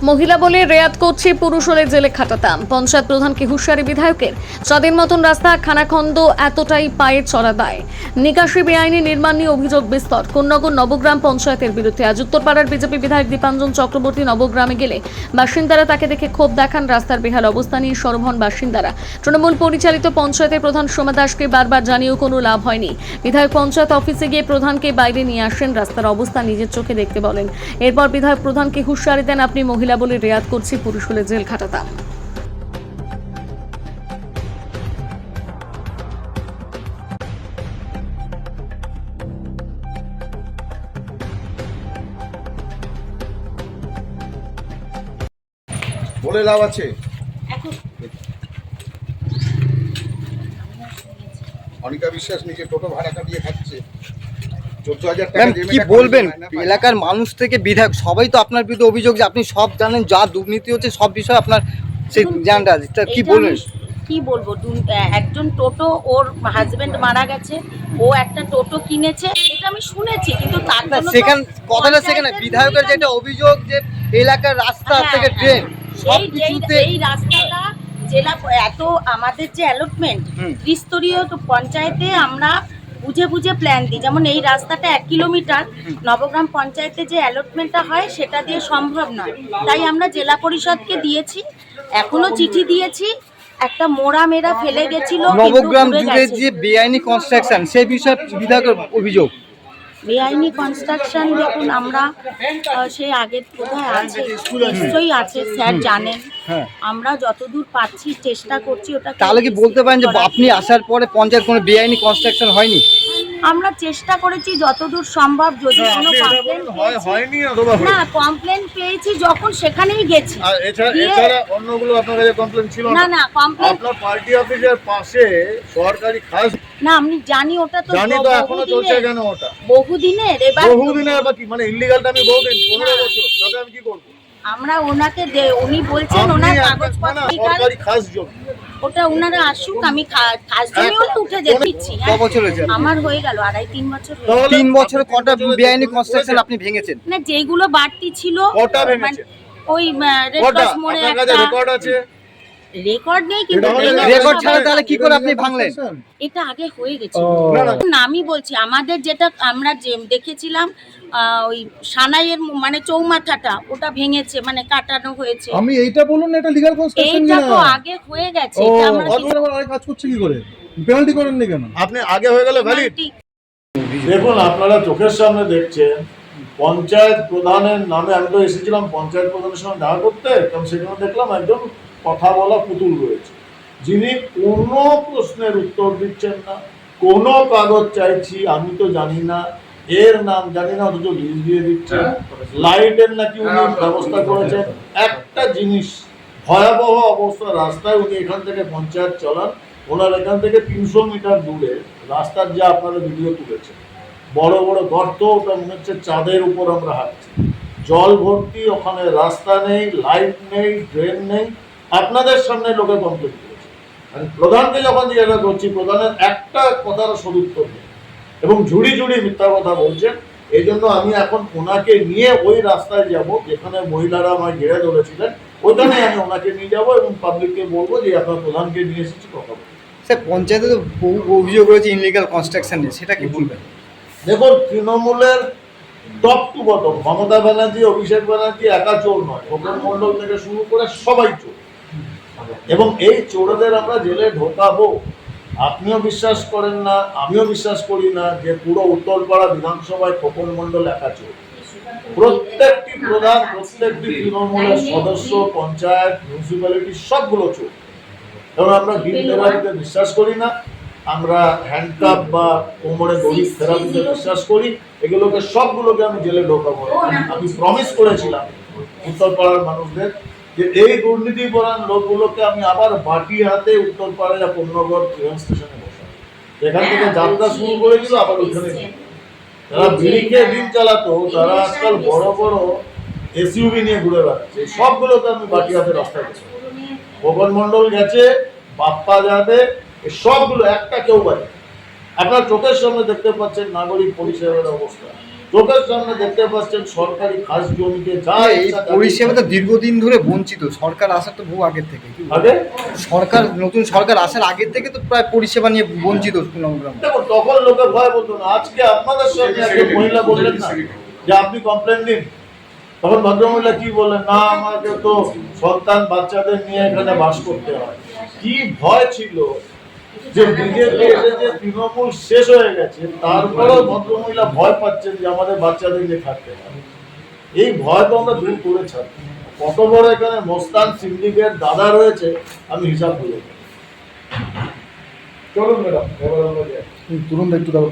মহিলা বলে রেয়াত করছে, পুরুষ হলে জেলে খাটাতাম। পঞ্চায়েত প্রধানকে হুঁশিয়ারি বিধায়কের। চাঁদের মতন রাস্তা খানাখন্দ, এতটাই পায়ে চড়া দায়। নিকাশি বেআইনি নির্মাণ নিয়ে অভিযোগ বিস্তর কোন্নগর নবগ্রাম পঞ্চায়েতের বিরুদ্ধে। আজ উত্তরপাড়ার বিজেপি বিধায়ক দীপাঞ্জন চক্রবর্তী নবগ্রামে গেলে বাসিন্দারা তাকে দেখে ক্ষোভ দেখান। রাস্তার বেহাল অবস্থা নিয়ে সরব হন বাসিন্দারা। তৃণমূল পরিচালিত পঞ্চায়েতের প্রধান সোমা দাসকে বারবার জানিয়েও কোনো লাভ হয়নি। বিধায়ক পঞ্চায়েত অফিসে গিয়ে প্রধানকে বাইরে নিয়ে আসেন, রাস্তার অবস্থা নিজের চোখে দেখতে বলেন। এরপর বিধায়ক প্রধানকে হুঁশিয়ারি দেন, আপনি মহিলা বলে রেয়াত করছি, পুরুষ হলে জেল খাটাতাম। বলে লাভ আছে? অনিকা বিশ্বাস নিজে টোটো ভাড়া কাটিয়ে খাচ্ছে। 14,000 টাকা কি বলবেন? এলাকার মানুষ থেকে বিধায়ক সবাই তো আপনার বিরুদ্ধে অভিযোগ যে আপনি সব জানেন, যা দুর্নীতি হচ্ছে সব বিষয়ে আপনার সেই জ্ঞানটা আছে। কি বলবেন? কি বলবো, একজন টোটো, ওর হাজবেন্ড মারা গেছে, ও একটা টোটো কিনেছে, এটা আমি শুনেছি, কিন্তু তার জন্য সেখানে কথাটা সেখানে বিধায়কের যেটা অভিযোগ যে এলাকার রাস্তা থেকে ড্রেন এই রাস্তাটা জেলা এত আমাদের যে অ্যালটমেন্ট ত্রিস্তরীয় তো পঞ্চায়েতে আমরা বুঝে বুঝে প্ল্যান দিই। যেমন এই রাস্তাটা 1 কিলোমিটার নবগ্রাম পঞ্চায়েতে যে অ্যালটমেন্টটা হয় সেটা দিয়ে সম্ভব নয়, তাই আমরা জেলা পরিষদকে দিয়েছি, এখনো চিঠি দিয়েছি। একটা মোড়া মেরা ফেলে গেছিল নবগ্রাম জুড়ে যে বেআইনি কনস্ট্রাকশন, সেই বিষয়ে বিধায়কের অভিযোগ। বেআইনি কনস্ট্রাকশন দেখুন, আমরা সেই আগের কোথায় আছে, নিশ্চয়ই আছে, স্যার জানেন। আমরা যতদূর পাচ্ছি চেষ্টা করছি ওটা। তাহলে কি বলতে পারেন যে আপনি আসার পরে পঞ্চায়েত কোনো বেআইনি কনস্ট্রাকশন হয়নি? আমরা চেষ্টা করেছি যতদূর সম্ভব, যদি কোনো কমপ্লেন হয়নি না, কমপ্লেন পেয়েছি যখন সেখানেই গেছি। আর এছাড়া অন্যগুলো আপনার কাছে কমপ্লেন ছিল না? না কমপ্লেন আপনার পার্টি অফিসের পাশে সরকারি খাস না, আমি জানি, ওটা তো জানি তো, এখনো চলছে কেন ওটা? বহুদিনের। এবার বহুদিনের বা কি মানে ইল্লিগালটা আমি বহুদিন 15 বছর, তাতে আমি কি করব? আমরা ওনাকে উনি বলছেন ওনার কাগজপত্র সরকারি খাস জমি, ওটা ওনারা আসুক, আমি খাস জমি হলে উঠে দিচ্ছি। আমার হয়ে গেল 2.5-3 বছর। 3 বছরে কটা বেআইনি কনস্ট্রাকশন আপনি ভেঙেছেন? না, যেগুলো বাড়তি ছিল কটা ভেঙেছেন? ওই রেড ক্রস মোড়ে একটা রেকর্ড আছে। রেকর্ড নেই, কিন্তু রেকর্ড ছাড়া তাহলে কি করে আপনি ভাঙলেন? এটা আগে হয়ে গেছে না, আমি বলছি আমাদের যেটা আমরা দেখেছিলাম ওই সানাইয়ের মানে চৌমাথাটা, ওটা ভেঙেছে, মানে কাটানো হয়েছে। আমি এইটা বলুন না, এটা লিগ্যাল কনস্ট্রাকশন এইটা তো আগে হয়ে গেছে, এটা আমরা আরে কাজ করছে কি করে? পেনাল্টি করেননি কেন? আপনি আগে হয়ে গেলে ভ্যালিড। দেখুন, আপনারা চোখের সামনে দেখছেন পঞ্চায়েত প্রধানের নামে। আমি তো এসেছিলাম পঞ্চায়েত প্রধানের সঙ্গে দেখা করতে, কারণ সেখানে দেখলাম একজন কথা বলা পুতুল রয়েছে, যিনি কোনো প্রশ্নের উত্তর দিচ্ছেন না। কোনো কাগজ চাইছি, আমি তো জানি না, এর নাম জানি না, অথচ লিস্ট দিয়ে দিচ্ছে। লাইটের নাকি উনি ব্যবস্থা করেছেন। একটা জিনিস, ভয়াবহ অবস্থা রাস্তায়। উনি এখান থেকে পঞ্চায়েত চালান, ওনার এখান থেকে 300 মিটার দূরে রাস্তার যা আপনারা ভিডিও তুলেছেন, বড় বড় গর্ত, ওটা মনে হচ্ছে চাঁদের উপর আমরা হাঁটছি। জল ভর্তি, ওখানে রাস্তা নেই, লাইট নেই, ড্রেন নেই। আপনাদের সামনে লোকে কমপ্লেন করেছে। আমি প্রধানকে যখন জিজ্ঞাসা করছি, প্রধানের একটা কথার সদুত্তর নেই এবং ঝুড়ি ঝুড়ি মিথ্যা কথা বলছেন। এই জন্য আমি এখন ওনাকে নিয়ে ওই রাস্তায় যাব যেখানে মহিলারা আমায় ঘিরে ধরেছিলেন, ওখানে আমি ওনাকে নিয়ে যাব এবং পাবলিককে বলবো যে আপনার প্রধানকে নিয়ে এসেছি, কথা বলবো। স্যার, পঞ্চায়েতে তো বহু অভিযোগ রয়েছে ইনলিগাল কনস্ট্রাকশন নিয়ে, সেটা কি বলবেন? দেখুন, তৃণমূলের top to bottom, Mamata Banerjee, Abhishek Banerjee একা চোর নয়, খোকন মণ্ডল থেকে শুরু করে সবাই চোর, এবং এই চোরদের আমরা জেলে ঢোকাবো। আপনিও বিশ্বাস করেন না, আমিও বিশ্বাস করি না যে পুরো উত্তরপাড়া বিধানসভায় খোকন মণ্ডল একা চোর। প্রত্যেকটি প্রধান, প্রত্যেকটি তৃণমূলের সদস্য, পঞ্চায়েত, মিউনিসিপ্যালিটি সবগুলো চোর। এবং আমরা গিল থেরাপিতে বিশ্বাস করি না, আমরা হ্যান্ডকাপ বা কোমরে দড়ি থেরাপিতে বিশ্বাস করি। এগুলোকে সবগুলোকে আমি জেলে ঢোকাবো। আমি প্রমিস করেছিলাম উত্তরপাড়ার মানুষদের যে এই দুর্নীতিপরায়ণ লোকগুলোকে আমি আবার বাটি হাতে উত্তরপাড়া কোন্নগর ট্রেন স্টেশনে বসাবো। এখান থেকে যাত্রা শুরু করেছিল, আবার ওইখানে যারা বিড়ি খেয়ে দিন চালাতো, তারা আজকাল বড় বড় এসইউভি নিয়ে ঘুরে বেড়াচ্ছে। সবগুলোকে আমি বাটি হাতে রাস্তায় গেছি। খোকন মণ্ডল গেছে, বাপ্পা যাবে, সবগুলো একটা কেউ বাড়ি। আপনার চোখের সামনে দেখতে পাচ্ছেন নাগরিক পরিষেবার অবস্থা। চোখের সামনে দেখতে পাচ্ছেন সরকারি খাস জমিতে যা এই ইচ্ছা তাই পরিষেবা তো দীর্ঘদিন ধরে বঞ্চিত, সরকার আসার তো বহু আগের থেকে কি বলবো? আগে সরকার নতুন সরকার আসার আগের থেকে তো প্রায় পরিষেবা নিয়ে বঞ্চিত নবগ্রাম। দেখো তখন লোকে ভয় বলতো না, আজকে আপনাদের সামনে একজন মহিলা বললেন না যে আপনি কমপ্লেন দিন, তখন ভদ্রমহিলা কি বললেন, না আমাকে তো সন্তান বাচ্চাদের নিয়ে এখানে বাস করতে হয়। কি ভয় ছিল যে বিজেপি এসে যে তৃণমূল শেষ হয়ে গেছে, তারপরেও ভদ্রমহিলা ভয় পাচ্ছেন যে আমাদের বাচ্চাদের নিয়ে থাকতে হয়। এই ভয় তো আমরা দূর করে ছাড়ি। কত বড় এখানে মস্তান সিন্ডিকেট দাদা রয়েছে আমি হিসাব করে চলুন ম্যাডাম, এবার আমরা যাই। তুরুন একটু দাও